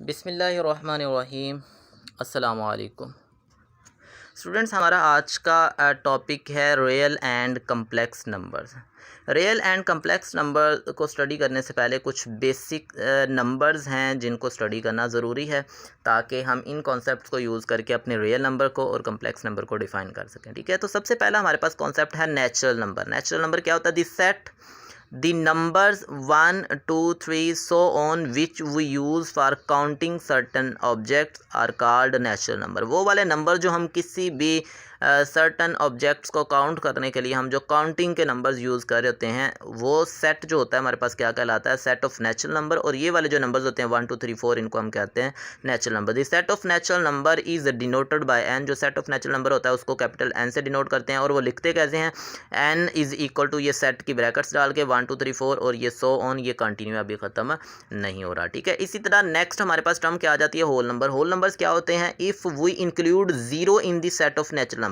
बिस्मिल्लाहिर्रहमानिर्रहीम। अस्सलामु अलैकुम स्टूडेंट्स, हमारा आज का टॉपिक है real and complex numbers. Real and complex number को स्टडी करने से पहले कुछ बेसिक नंबर्स हैं जिनको स्टडी करना ज़रूरी है ताकि हम इन कॉन्सेप्ट्स को यूज़ करके अपने रियल नंबर को और कम्प्लेक्स नंबर को डिफ़ाइन कर सकें। ठीक है, तो सबसे पहला हमारे पास कॉन्सेप्ट है नेचुरल नंबर। नेचुरल नंबर क्या होता है? This set the numbers 1 2 3 so on which we use for counting certain objects are called natural number। वो वाले नंबर जो हम किसी भी सर्टन ऑब्जेक्ट्स को काउंट करने के लिए हम जो काउंटिंग के नंबर्स यूज़ कर रहे होते हैं वो सेट जो होता है हमारे पास क्या कहलाता है? Set of natural number. और ये वाले जो नंबर्स होते हैं 1 2 3 4 इनको हम कहते हैं natural number. The set of natural number is denoted by N. जो सेट ऑफ नेचुरल नंबर होता है उसको कैपिटल एन से डिनोट करते हैं और वो लिखते कैसे हैं? एन इज़ इक्वल टू, ये सेट की ब्रैकेट्स डाल के 1 2 3 4 और ये सो ऑन, ये कंटिन्यू अभी ख़त्म नहीं हो रहा। ठीक है, इसी तरह नेक्स्ट हमारे पास टर्म क्या आ जाती है? Whole number. होल नंबर्स क्या होते हैं? If we include zero in the set of natural number.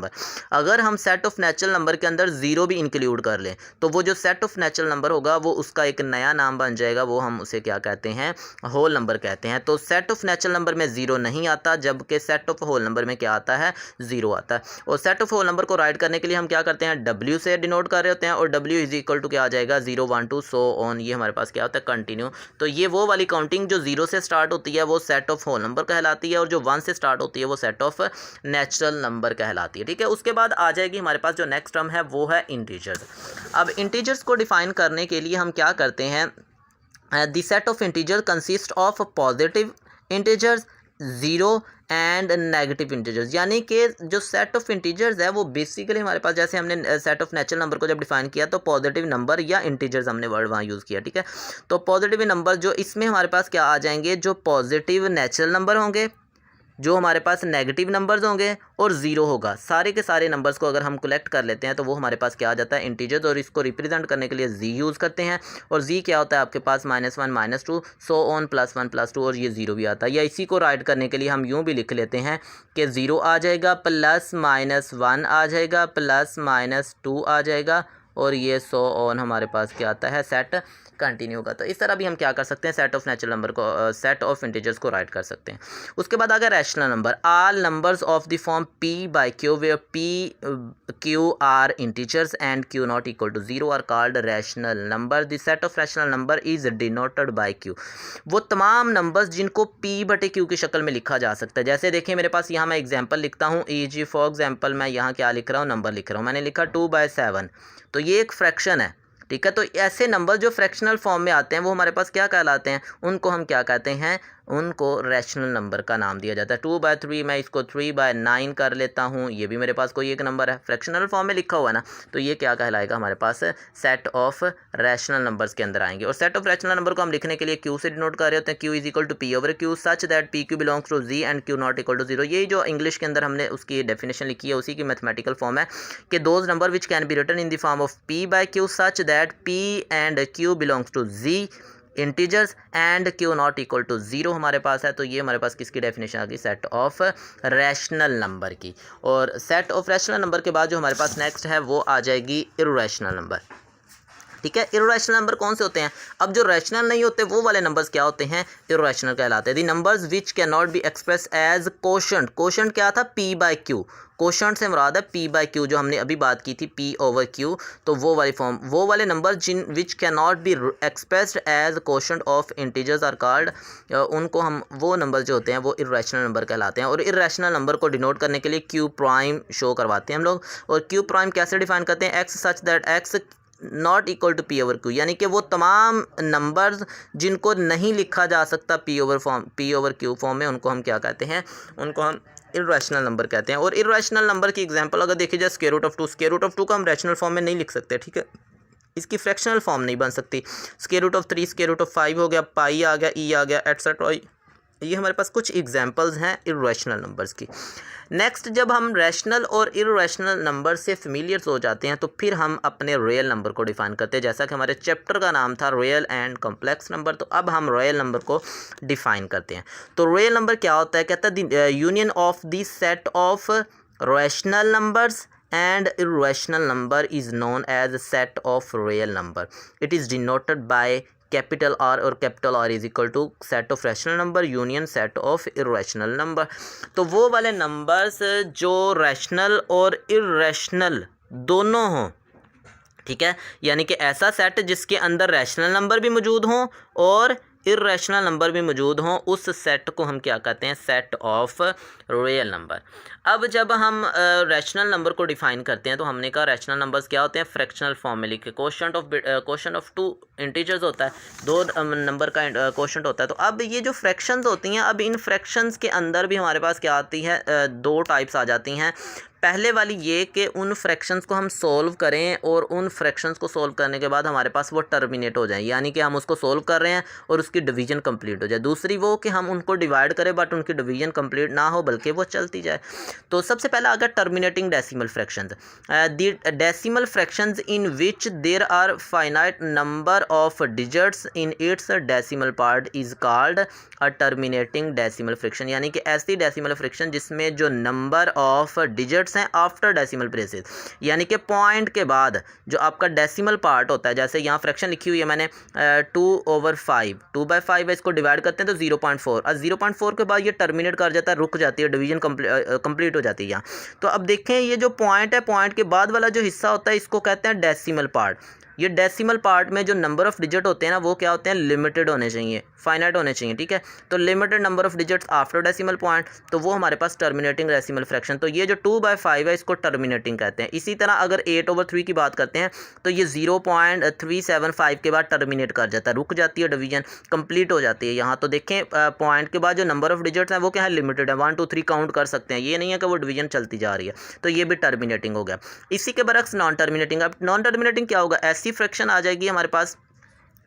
अगर हम सेट ऑफ नेचुरल नंबर के अंदर ज़ीरो भी इंक्लूड कर लें तो वो जो सेट ऑफ नेचुरल नंबर होगा वो उसका एक नया नाम बन जाएगा, वो हम उसे क्या कहते हैं? होल नंबर कहते हैं। तो सेट ऑफ नेचुरल नंबर में ज़ीरो नहीं आता, जबकि सेट ऑफ होल नंबर में क्या आता है? ज़ीरो आता है। और सेट ऑफ होल नंबर को राइट करने के लिए हम क्या करते हैं? डब्ल्यू से डिनोट कर रहे होते हैं और डब्ल्यू इज इक्वल टू क्या आ जाएगा? 0 1 2 सो ऑन, ये हमारे पास क्या होता है? कंटिन्यू। तो ये वो वाली काउंटिंग जो 0 से स्टार्ट होती है वो सेट ऑफ होल नंबर कहलाती है और जो 1 से स्टार्ट होती है वो सेट ऑफ नेचुरल नंबर कहलाती है। ठीक है, उसके बाद आ जाएगी हमारे पास जो नेक्स्ट टर्म है वो है इंटीजर्स। अब इंटीजर्स को डिफाइन करने के लिए हम क्या करते हैं? The set of integer consist of positive integers, zero and negative integers. यानी कि जो सेट ऑफ इंटीजर्स है वो बेसिकली हमारे पास, जैसे हमने सेट ऑफ नेचुरल नंबर को जब डिफाइन किया तो पॉजिटिव नंबर या इंटीजर्स हमने वर्ड वहाँ यूज़ किया। ठीक है, तो पॉजिटिव नंबर जो इसमें हमारे पास क्या आ जाएंगे? जो पॉजिटिव नेचुरल नंबर होंगे, जो हमारे पास नेगेटिव नंबर्स होंगे और ज़ीरो होगा। सारे के सारे नंबर्स को अगर हम कलेक्ट कर लेते हैं तो वो हमारे पास क्या आ जाता है? इंटीजर्स। और इसको रिप्रेजेंट करने के लिए जी यूज़ करते हैं और जी क्या होता है आपके पास? -1 -2 सो ऑन +1 +2 और ये ज़ीरो भी आता है। या इसी को राइट करने के लिए हम यूँ भी लिख लेते हैं कि ज़ीरो आ जाएगा +-1 आ जाएगा +-2 आ जाएगा और ये सो ऑन हमारे पास क्या आता है? सेट कंटिन्यू होगा। तो इस तरह भी हम क्या कर सकते हैं? सेट ऑफ नेचुरल नंबर को, सेट ऑफ इंटीजर्स को राइट कर सकते हैं। उसके बाद आ गया rational number. All numbers of the form p by q where p q are integers and q not equal to 0 are called rational number. The set of rational number is denoted by q। वो तमाम numbers जिनको p/q की शक्ल में लिखा जा सकता है। जैसे देखिए मेरे पास यहाँ मैं एग्जाम्पल लिखता हूँ, e.g. फॉर एग्जाम्पल मैं यहाँ क्या लिख रहा हूँ? नंबर लिख रहा हूँ। मैंने लिखा 2/7, तो ये एक फ्रैक्शन है। ठीक है, तो ऐसे नंबर जो फ्रैक्शनल फॉर्म में आते हैं वो हमारे पास क्या कहलाते हैं? उनको हम क्या कहते हैं? उनको रैशनल नंबर का नाम दिया जाता है। 2/3 मैं इसको 3/9 कर लेता हूँ, ये भी मेरे पास कोई एक नंबर है, फ्रैक्शनल फॉर्म में लिखा हुआ है ना, तो ये क्या कहलाएगा? हमारे पास सेट ऑफ रैशनल नंबर्स के अंदर आएंगे। और सेट ऑफ रैशनल नंबर को हम लिखने के लिए क्यू से डिनोट कर रहे होते हैं। Q is equal to p/q such that p q belongs to z and q not equal to 0। यही जो इंग्लिश के अंदर हमने उसकी डेफिनेशन लिखी है उसी की मैथमेटिकल फॉर्म है कि those number which can be written in the form of p/q such that p and q belongs to z integers and q not equal to 0 हमारे पास है। तो ये हमारे पास किसकी डेफिनेशन आ गई? सेट ऑफ रैशनल नंबर की। और सेट ऑफ रैशनल नंबर के बाद जो हमारे पास नेक्स्ट है वो आ जाएगी इर्रेशनल नंबर। ठीक है, इर्रेशनल नंबर कौन से होते हैं? अब जो रैशनल नहीं होते वो वाले नंबर्स क्या होते हैं? इर्रेशनल कहलाते हैं। The numbers which can not be express as quotient. Quotient क्या था? p/q। कोशेंट से मुराद है p/q, जो हमने अभी बात की थी p/q। तो वो वाली फॉर्म, वो वाले नंबर जिन which can not be expressed as quotient of integers are called, उनको हम, वो नंबर जो होते हैं वो इर्रेशनल नंबर कहलाते हैं। और इर्रेशनल नंबर को डिनोट करने के लिए q प्राइम शो करवाते हैं हम लोग। और q प्राइम कैसे डिफाइन करते हैं? x such that x not equal to p/q। यानी कि वो तमाम नंबर्स जिनको नहीं लिखा जा सकता p/q फॉर्म में, उनको हम क्या कहते हैं? उनको हम इर्रेशनल नंबर कहते हैं। और इर्रेशनल नंबर की एग्जांपल अगर देखी जाए, square root of 2। Square root of 2 को हम रैशनल फॉर्म में नहीं लिख सकते। ठीक है, इसकी फ्रैक्शनल फॉर्म नहीं बन सकती। Square root of 3, square root of 5 हो गया, पाई आ गया, ई आ गया, एटसेट्रा। ये हमारे पास कुछ एग्जांपल्स हैं इर्रेशनल नंबर्स की। नेक्स्ट, जब हम रैशनल और इर्रेशनल नंबर से फेमिलियर हो जाते हैं तो फिर हम अपने रियल नंबर को डिफाइन करते हैं। जैसा कि हमारे चैप्टर का नाम था रियल एंड कम्प्लेक्स नंबर, तो अब हम रियल नंबर को डिफाइन करते हैं। तो रियल नंबर क्या होता है? कहता है the union of the set of rational numbers and irrational number is known as a set of real number. It is denoted by capital R, और capital R is equal to set of rational number union set of irrational number. तो वो वाले numbers जो rational और irrational दोनों हों, ठीक है, यानी कि ऐसा सेट जिसके अंदर रैशनल नंबर भी मौजूद हों और इर्रेशनल नंबर भी मौजूद हों, उस सेट को हम क्या कहते हैं, सेट ऑफ रियल नंबर। अब जब हम रैशनल नंबर को डिफ़ाइन करते हैं तो हमने कहा रैशनल नंबर्स क्या होते हैं, फ्रैक्शनल फॉर्म में लिखे, क्वोशंट ऑफ टू इंटीजर्स होता है, दो नंबर का क्वोशंट होता है। तो अब ये जो फ्रैक्शंस होती हैं, अब इन फ्रैक्शंस के अंदर भी हमारे पास क्या आती है, दो टाइप्स आ जाती हैं। पहले वाली ये कि उन फ्रैक्शंस को हम सोल्व करें और उन फ्रैक्शंस को सोल्व करने के बाद हमारे पास वो टर्मिनेट हो जाए, यानी कि हम उसको सोल्व कर रहे हैं और उसकी डिवीजन कंप्लीट हो जाए। दूसरी वो कि हम उनको डिवाइड करें बट उनकी डिवीजन कंप्लीट ना हो बल्कि वो चलती जाए। तो सबसे पहला आ गया terminating decimal fractions. The decimal fractions in which there are finite number of digits in its decimal part is called a terminating decimal fraction, यानी कि ऐसी डेसिमल फ्रैक्शन जिसमें जो नंबर ऑफ डिजिट्स हैं आफ्टर डेसिमल प्लेसेस, यानी कि point के बाद जो आपका डेसिमल पार्ट होता है, जैसे यहाँ फ्रैक्शन लिखी हुई है मैंने 2/5, 2/5 है, इसको डिवाइड करते हैं तो 0.4, और 0.4 के बाद ये टर्मिनेट कर जाता है, रुक जाती है, डिवीजन कंप्लीट हो जाती है यहाँ। तो अब देखें ये जो पॉइंट है, पॉइंट के बाद वाला जो हिस्सा होता है इसको कहते हैं डेसिमल पार्ट। ये डेसिमल पार्ट में जो नंबर ऑफ डिजिट होते हैं ना, वो क्या होते हैं, लिमिटेड होने चाहिए, फाइनाइट होने चाहिए, ठीक है। तो limited number of digits after decimal point, तो वो हमारे पास टर्मिनेटिंग डेसिमल फ्रैक्शन। तो ये जो 2/5 है इसको टर्मिनेटिंग कहते हैं। इसी तरह अगर 8/3 की बात करते हैं तो ये 0.375 के बाद टर्मिनेट कर जाता है, रुक जाती है, डिवीजन कंप्लीट हो जाती है। यहाँ तो देखें पॉइंट के बाद जो नंबर ऑफ डिजिट्स हैं वो क्या है, लिमिटेड है, 1 2 3 काउंट कर सकते हैं, ये नहीं है कि वो डिवीजन चलती जा रही है। तो ये भी टर्मिनेटिंग हो गया। इसी के बरक्स नॉन टर्मिनेटिंग। अब नॉन टर्मिनेटिंग क्या होगा, ऐसी फ्रैक्शन आ जाएगी हमारे पास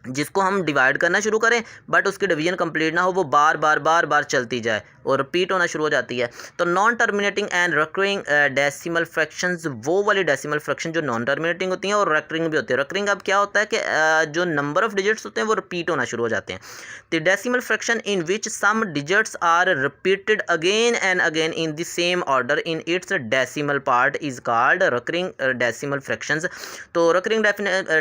जिसको हम डिवाइड करना शुरू करें बट उसकी डिवीजन कंप्लीट ना हो, वो बार बार चलती जाए और रिपीट होना शुरू हो जाती है। तो non terminating and recurring decimal fractions, वो वाली डेसिमल फ्रैक्शन जो नॉन टर्मिनेटिंग होती हैं और रिकरिंग भी होती है। रिकरिंग अब क्या होता है कि जो नंबर ऑफ डिजिट्स होते हैं वो रिपीट होना शुरू हो जाते हैं। The decimal fraction in which some digits are repeated again and again in the same order in its decimal part is called recurring decimal fractions. तो रिकरिंग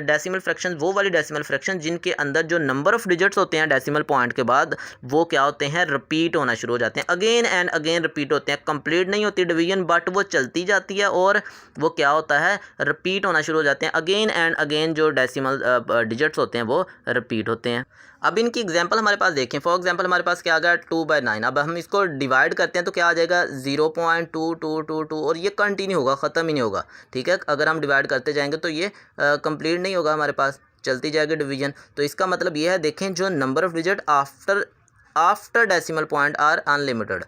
डेसिमल फ्रैक्शन वो वाली डेसिमल फ्रैक्शन जिनके अंदर जो नंबर ऑफ डिजिट्स होते हैं decimal point के बाद वो क्या होते हैं, रिपीट होना शुरू हो जाते हैं, अगेन एंड अगेन रिपीट होते हैं। कंप्लीट नहीं होती डिवीजन बट वो चलती जाती है और वो क्या होता है, रिपीट होना शुरू हो जाते हैं। अगेन एंड अगेन जो डेसिमल डिजिट्स होते हैं वो रिपीट होते हैं। अब इनकी एग्जांपल हमारे पास देखें। फॉर एग्जांपल हमारे पास क्या आ गया, 2/9। अब हम इसको डिवाइड करते हैं तो क्या आ जाएगा, 0.2222, और ये कंटिन्यू होगा, ख़त्म ही नहीं होगा, ठीक है। अगर हम डिवाइड करते जाएंगे तो ये कंप्लीट नहीं होगा, हमारे पास चलती जाएगी डिवीजन। तो इसका मतलब ये है, देखें जो number of digit after decimal point are unlimited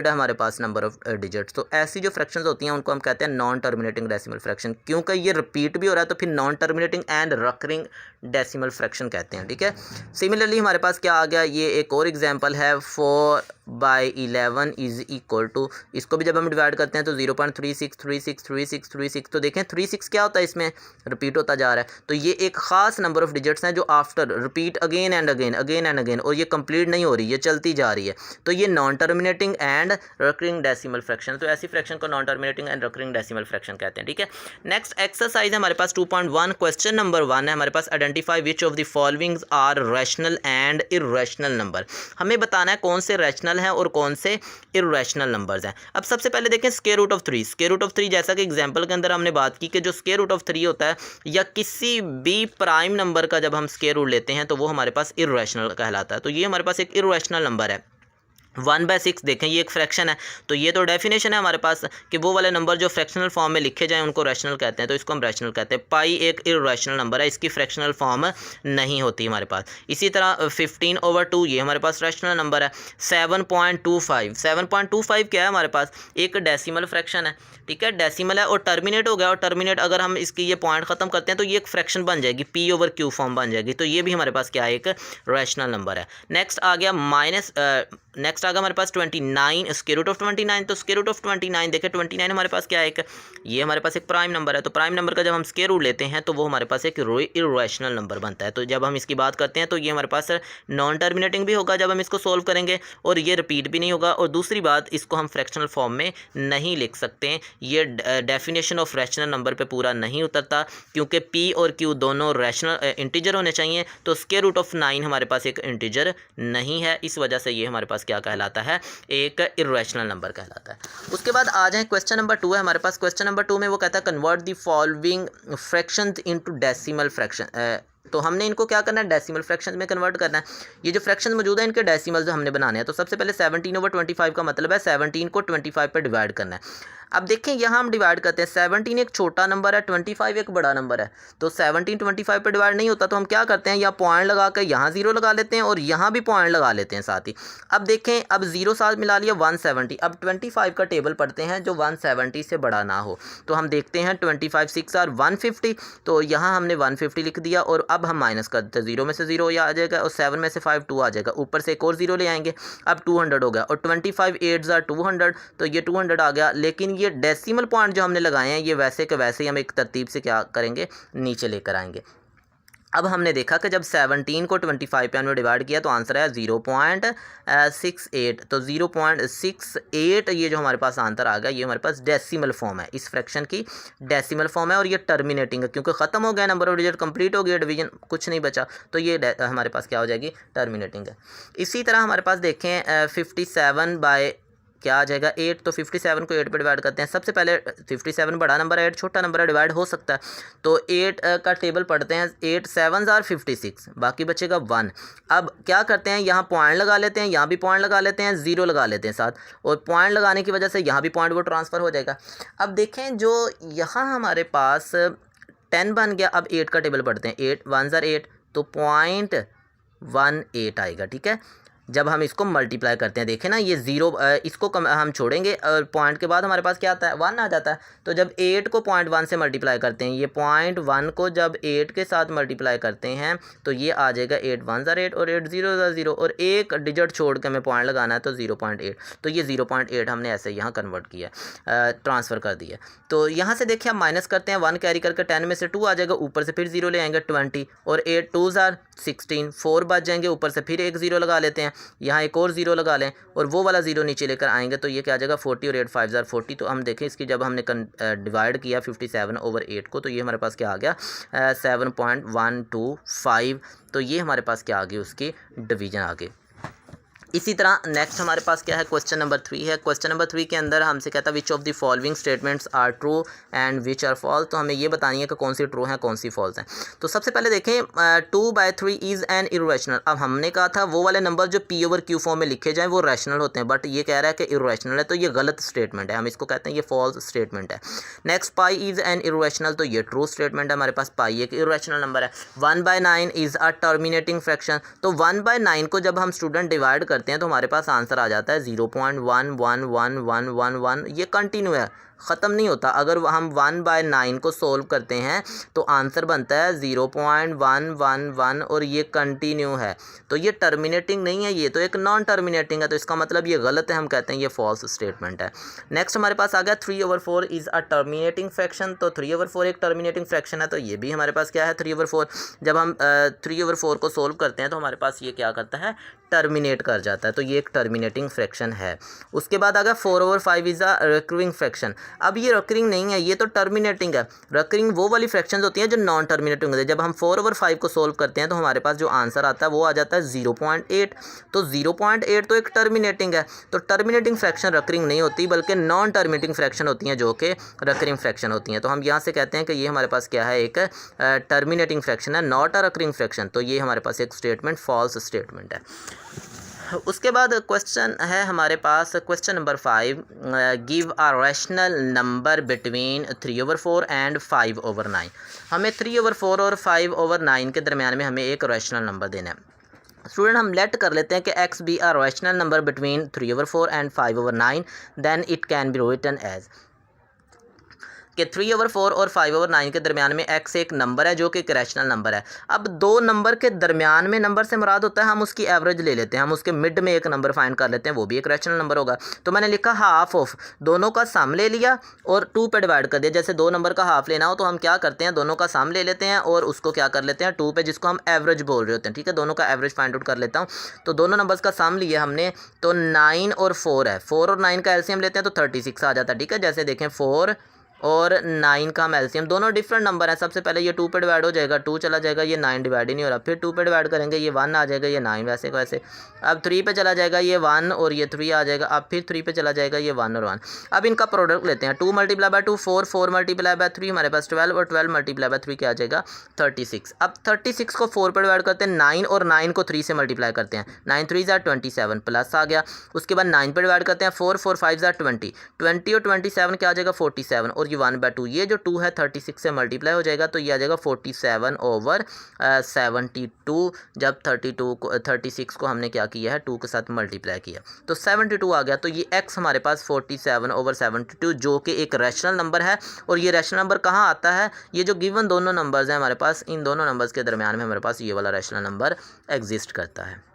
है हमारे पास नंबर ऑफ डिजिट्स। तो ऐसी जो फ्रैक्शंस होती हैं उनको हम कहते हैं नॉन टर्मिनेटिंग डेसिमल फ्रैक्शन, क्योंकि ये रिपीट भी हो रहा है तो फिर non terminating and recurring decimal fraction कहते हैं, ठीक है। सिमिलरली हमारे पास क्या आ गया, ये एक और एग्जांपल है, 4/11 इज इक्वल टू, इसको भी जब हम डिवाइड करते हैं तो 0.36363636। तो देखें 36 क्या होता है, इसमें रिपीट होता जा रहा है। तो ये एक ख़ास नंबर ऑफ डिजिट्स हैं जो after repeat again and again और ये कंप्लीट नहीं हो रही, ये चलती जा रही है। तो ये non terminating and recurring decimal fraction. तो ऐसी फ्रैक्शन को non terminating and recurring decimal fraction कहते हैं, ठीक है। नेक्स्ट एक्सरसाइज है हमारे पास 2.1, क्वेश्चन नंबर 1 है हमारे पास, identify which of the followings are rational and irrational number. हमें बताना है कौन से रैशनल हैं और कौन से इर्रेशनल नंबर्स हैं। अब सबसे पहले देखें square root of 3। Square root of 3 जैसा कि एग्जांपल के अंदर हमने बात की कि जो स्क्वायर रूट ऑफ 3 होता है या किसी भी प्राइम नंबर का जब हम स्क्वायर रूट लेते हैं तो वो हमारे पास इर्रेशनल कहलाता है। तो ये हमारे पास एक इर्रेशनल नंबर है। 1/6 देखें, ये एक फ्रैक्शन है, तो ये तो डेफिनेशन है हमारे पास कि वो वाले नंबर जो फ्रैक्शनल फॉर्म में लिखे जाएं उनको रैशनल कहते हैं, तो इसको हम रैशनल कहते हैं। पाई एक इर्रेशनल नंबर है, इसकी फ्रैक्शनल फॉर्म नहीं होती हमारे पास। इसी तरह 15/2 ये हमारे पास रैशनल नंबर है। 7.25 क्या है हमारे पास, एक डेसिमल फ्रैक्शन है, ठीक है, डेसिमल है और टर्मिनेट हो गया। और टर्मिनेट अगर हम इसकी ये पॉइंट ख़त्म करते हैं तो ये एक फ्रैक्शन बन जाएगी, P/Q फॉर्म बन जाएगी। तो ये भी हमारे पास क्या है, एक रैशनल नंबर है। नेक्स्ट आ गया नेक्स्ट आ गया हमारे पास 29 स्क्वायर रूट ऑफ 29। तो स्क्वायर रूट ऑफ 29 देखें 29 हमारे पास क्या है, एक ये हमारे पास एक प्राइम नंबर है। तो प्राइम नंबर का जब हम स्क्वायर रूट लेते हैं तो वो हमारे पास एक इर्रेशनल नंबर बनता है। तो जब हम इसकी बात करते हैं तो ये हमारे पास नॉन टर्मिनेटिंग भी होगा जब हम इसको सोल्व करेंगे, और ये रिपीट भी नहीं होगा। और दूसरी बात, इसको हम फ्रैक्शनल फॉर्म में नहीं लिख सकते हैं, ये डेफिनेशन ऑफ रैशनल नंबर पे पूरा नहीं उतरता, क्योंकि पी और क्यू दोनों रैशनल इंटीजर होने चाहिए। तो स्क्वायर रूट ऑफ 9 हमारे पास एक इंटीजर नहीं है, इस वजह से ये हमारे पास क्या कहलाता है, एक इर्रेशनल नंबर कहलाता है। उसके बाद आ जाए क्वेश्चन नंबर 2 है हमारे पास। क्वेश्चन नंबर 2 में वो कहता है convert the following fraction into decimal fraction. तो हमने इनको क्या करना है, डेसिमल फ्रैक्शन में कन्वर्ट करना है। ये जो फ्रैक्शन मौजूद है इनके डेसिमल्स हमने बनाने हैं। तो सबसे पहले 17/25 का मतलब है 17 को 25 पे डिवाइड करना है। अब देखें यहाँ हम डिवाइड करते हैं, 17 एक छोटा नंबर है, 25 एक बड़ा नंबर है। तो 17 25 पे डिवाइड नहीं होता, तो हम क्या करते हैं, या पॉइंट लगा कर यहाँ 0 लगा लेते हैं और यहाँ भी पॉइंट लगा लेते हैं साथ ही। अब देखें, अब 0 साथ मिला लिया 170। अब 25 का टेबल पढ़ते हैं जो 170 से बड़ा ना हो। तो हम देखते हैं 25 6 आर 150, तो यहाँ हमने 150 लिख दिया। और अब हम माइनस करते हैं, 0 में से 0 आ जाएगा और 7 में से 5 2 आ जाएगा, ऊपर से एक और 0 ले आएंगे। अब 200 हो गया, और 25 8 आर 200, तो ये 200 आ गया। लेकिन ये डेसिमल पॉइंट जो हमने लगाए हैं ये वैसे के वैसे ही हम एक तरतीब से क्या करेंगे, नीचे लेकर आएंगे। अब हमने देखा कि जब 17 को 25 पे हमने डिवाइड किया तो आंसर है 0.68। तो 0.68 ये जो हमारे पास आंसर आ गया, ये हमारे पास डेसिमल फॉर्म है, इस फ्रैक्शन की डेसिमल फॉर्म है। और ये टर्मिनेटिंग है, क्योंकि ख़त्म हो गया नंबर ऑफ डिजिट, कंप्लीट हो गया डिवीजन, कुछ नहीं बचा, तो ये हमारे पास क्या हो जाएगी, टर्मिनेटिंग है। इसी तरह हमारे पास देखें 57 बाय क्या आ जाएगा 8। तो 57 को 8 पे डिवाइड करते हैं। सबसे पहले 57 बड़ा नंबर है, 8 छोटा नंबर है, डिवाइड हो सकता है। तो 8 का टेबल पढ़ते हैं, 8 7 आर 56, बाकी बचेगा 1। अब क्या करते हैं, यहाँ पॉइंट लगा लेते हैं, यहाँ भी पॉइंट लगा लेते हैं, 0 लगा लेते हैं साथ, और पॉइंट लगाने की वजह से यहाँ भी पॉइंट वो ट्रांसफ़र हो जाएगा। अब देखें जो यहाँ हमारे पास 10 बन गया। अब 8 का टेबल पढ़ते हैं, 8 1 आर 8, तो 0.18 आएगा, ठीक है। जब हम इसको मल्टीप्लाई करते हैं, देखें ना ये 0, इसको हम छोड़ेंगे और पॉइंट के बाद हमारे पास क्या आता है, 1 आ जाता है। तो जब 8 को 0.1 से मल्टीप्लाई करते हैं, ये 0.1 को जब 8 के साथ मल्टीप्लाई करते हैं तो ये आ जाएगा 8 1 आर 8 और 8 0 आर 0, और एक डिजिट छोड़ के हमें पॉइंट लगाना है तो 0.8। तो ये 0.8 हमने ऐसे यहाँ कन्वर्ट किया, ट्रांसफ़र कर दिया। तो यहाँ से देखिए हम माइनस करते हैं, 1 कैरी करके 10 में से 2 आ जाएगा, ऊपर से फिर 0 ले आएंगे 20, और 8 2 आर 16, 4 बच जाएंगे, ऊपर से फिर एक 0 लगा लेते हैं, यहाँ एक और 0 लगा लें और वो वाला 0 नीचे लेकर आएंगे, तो ये क्या आ जाएगा 40, और 8 5 आर 40। तो हम देखें इसकी जब हमने डिवाइड किया 57/8 को, तो ये हमारे पास क्या आ गया 7.125। तो ये हमारे पास क्या आ गई, उसकी डिवीजन आ गई। इसी तरह नेक्स्ट हमारे पास क्या है, क्वेश्चन नंबर 3 है। क्वेश्चन नंबर 3 के अंदर हमसे कहता है which of the following statements are true and which are false. तो हमें ये बतानी है कि कौन सी ट्रू है कौन सी फॉल्स है। तो सबसे पहले देखें 2/3 इज़ एन इर्रेशनल। अब हमने कहा था वो वाले नंबर जो P/Q फॉर्म में लिखे जाएँ वो रैशनल होते हैं, बट ये कह रहा है कि इर्रेशनल है, तो ये गलत स्टेटमेंट है, हम इसको कहते हैं ये फॉल्स स्टेटमेंट है। Next pi is an irrational, तो ये ट्रू स्टेटमेंट है, हमारे पास पाई एक इर्रेशनल नंबर है। 1/9 इज़ अ टर्मिनेटिंग फ्रैक्शन। तो 1/9 को जब हम स्टूडेंट डिवाइड करते हैं तो हमारे पास आंसर आ जाता है 0.11111, ये कंटिन्यू है, ख़त्म नहीं होता। अगर हम 1/9 को सोल्व करते हैं तो आंसर बनता है 0.111 और ये कंटिन्यू है, तो ये टर्मिनेटिंग नहीं है, ये तो एक नॉन टर्मिनेटिंग है, तो इसका मतलब ये गलत है, हम कहते हैं ये फॉल्स स्टेटमेंट है। नेक्स्ट हमारे पास आ गया 3/4 इज़ अ टर्मिनेटिंग फ्रैक्शन। तो 3/4 एक टर्मिनेटिंग फ्रैक्शन है, तो ये भी हमारे पास क्या है 3/4। जब हम 3/4 को सोल्व करते हैं तो हमारे पास ये क्या करता है, टर्मिनेट कर जाता है, तो ये एक टर्मिनेटिंग फ्रैक्शन है। उसके बाद आ गया 4/5 इज़ अ रिकरिंग फ्रैक्शन। अब ये रिकरिंग नहीं है, ये तो टर्मिनेटिंग है। रिकरिंग वो वाली फ्रैक्शंस होती हैं जो नॉन टर्मिनेटिंग होती है। जब हम 4/5 को सोल्व करते हैं तो हमारे पास जो आंसर आता है वो आ जाता है 0.8। तो 0.8 तो एक टर्मिनेटिंग है, तो टर्मिनेटिंग फ्रैक्शन रिकरिंग नहीं होती बल्कि नॉन टर्मिनेटिंग फ्रैक्शन होती हैं जो कि रिकरिंग फ्रैक्शन होती हैं। तो हम यहाँ से कहते हैं कि ये हमारे पास क्या है, एक टर्मिनेटिंग फ्रैक्शन है, नॉट अ रिकरिंग फ्रैक्शन। तो ये हमारे पास एक स्टेटमेंट फॉल्स स्टेटमेंट है। उसके बाद क्वेश्चन है हमारे पास question number 5, give a rational number between 3/4 and 5/9। हमें 3/4 और 5/9 के दरमियान में हमें एक रैशनल नंबर देना है। स्टूडेंट हम लेट कर लेते हैं कि x be a rational number between 3/4 and 5/9, then it can be written as. कि 3/4 और 5/9 के दरमियान में x एक नंबर है जो कि एक रैशनल नंबर है। अब दो नंबर के दरमियान में नंबर से मुराद होता है हम उसकी एवरेज ले लेते हैं, हम उसके मिड में एक नंबर फाइंड कर लेते हैं, वो भी एक रैशनल नंबर होगा। तो मैंने लिखा हाफ ऑफ, दोनों का सम ले लिया और 2 पे डिवाइड कर दिया। जैसे दो नंबर का हाफ लेना हो तो हम क्या करते हैं, दोनों का सम ले लेते हैं और उसको क्या कर लेते हैं 2 पे, जिसको हम एवरेज बोल रहे होते हैं। ठीक है, दोनों का एवरेज फाइंड आउट कर लेता हूँ। तो दोनों नंबर्स का सम लिया हमने, तो 9 और 4 है, 4 और 9 का एलसीएम लेते हैं तो 36 आ जाता है। ठीक है, जैसे देखें 4 और 9 का हम एलसीएम, दोनों डिफरेंट नंबर है। सबसे पहले ये 2 पे डिवाइड हो जाएगा, 2 चला जाएगा, ये 9 डिवाइड ही नहीं हो रहा, फिर 2 पे डिवाइड करेंगे, ये 1 आ जाएगा, ये 9 वैसे का वैसे। अब 3 पे चला जाएगा, ये 1 और ये 3 आ जाएगा, अब फिर 3 पे चला जाएगा, ये 1 और 1। अब इनका प्रोडक्ट लेते हैं, 2 मल्टीप्लाई बाय 2 4, 4 मल्टीप्लाई बाय 3 हमारे पास 12 और 12 मल्टीप्लाई बाय 3 क्या आ जाएगा 36। अब 36 को 4 पे डिवाइड करते हैं, 9 और 9 को 3 से मल्टीप्लाई करते हैं, 9 3 27 प्लस आ गया। उसके बाद 9 पे डिवाइड करते हैं, 4 4 5 20, 20 और 27 क्या आ जाएगा 47 और ये 1/2, ये जो 2 है 36 से मल्टीप्लाई हो जाएगा तो ये आ जाएगा 47/72। जब 36 को हमने क्या किया है 2 के साथ मल्टीप्लाई किया तो 72 आ गया। तो ये x हमारे पास 47/72 जो कि एक रैशनल नंबर है। और ये रैशनल नंबर कहाँ आता है, ये जो गिवन दोनों नंबर्स हैं हमारे पास, इन दोनों नंबर्स के दरमियान में हमारे पास ये वाला रैशनल नंबर एग्जिस्ट करता है।